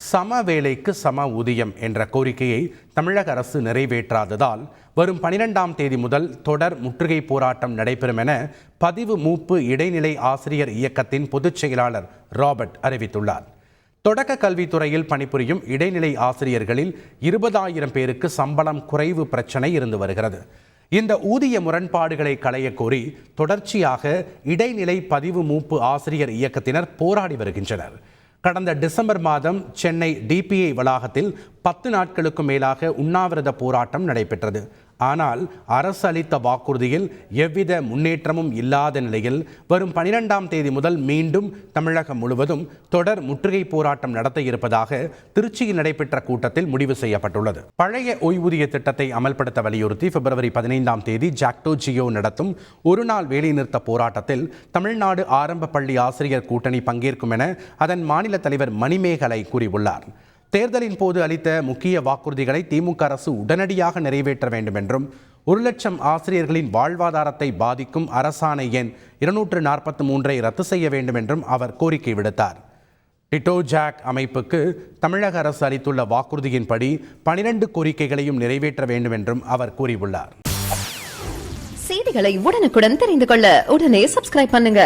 சம வேலைக்கு சம ஊதியம் என்ற கோரிக்கையை தமிழக அரசு நிறைவேற்றாததால் வரும் 12ஆம் தேதி முதல் தொடர் முற்றுகை போராட்டம் நடைபெறும் என பதிவு மூப்பு இடைநிலை ஆசிரியர் இயக்கத்தின் பொதுச் செயலாளர் ராபர்ட் அறிவித்துள்ளார். தொடக்க கல்வித்துறையில் பணிபுரியும் இடைநிலை ஆசிரியர்களில் 20,000 பேருக்கு சம்பளம் குறைவு பிரச்சனை இருந்து வருகிறது. இந்த ஊதிய முரண்பாடுகளை களையக்கோரி தொடர்ச்சியாக இடைநிலை பதிவு மூப்பு ஆசிரியர் இயக்கத்தினர் போராடி வருகின்றனர். கடந்த டிசம்பர் மாதம் சென்னை டிபிஐ வளாகத்தில் 10 நாட்களுக்கு மேலாக உண்ணாவிரத போராட்டம் நடைபெற்றது. ஆனால் அரசு அளித்த வாக்குறுதியில் எவ்வித முன்னேற்றமும் இல்லாத நிலையில் வரும் 12ஆம் தேதி முதல் மீண்டும் தமிழகம் முழுவதும் தொடர் முற்றுகை போராட்டம் நடத்த இருப்பதாக திருச்சியில் நடைபெற்ற கூட்டத்தில் முடிவு செய்யப்பட்டுள்ளது. பழைய ஓய்வூதிய திட்டத்தை அமல்படுத்த வலியுறுத்தி பிப்ரவரி 15ஆம் தேதி ஜாக்டோ ஜியோ நடத்தும் ஒருநாள் வேலைநிறுத்த போராட்டத்தில் தமிழ்நாடு ஆரம்ப பள்ளி ஆசிரியர் கூட்டணி பங்கேற்கும் என அதன் மாநில தலைவர் மணிமேகலை கூறியுள்ளார். தேர்தலின் போது அளித்த முக்கிய வாக்குறுதிகளை திமுக அரசு உடனடியாக நிறைவேற்ற வேண்டும் என்றும் 1,00,000 ஆசிரியர்களின் வாழ்வாதாரத்தை பாதிக்கும் அரசாணை எண் 243 ரத்து செய்ய வேண்டும் என்றும் அவர் கோரிக்கை விடுத்தார். டிட்டோ ஜாக் அமைப்புக்கு தமிழக அரசு அளித்துள்ள வாக்குறுதியின்படி 12 கோரிக்கைகளையும் நிறைவேற்ற வேண்டும் என்றும் அவர் கூறியுள்ளார். செய்திகளை உடனுக்குடன் தெரிந்து கொள்ள உடனே சப்ஸ்கிரைப் பண்ணுங்க.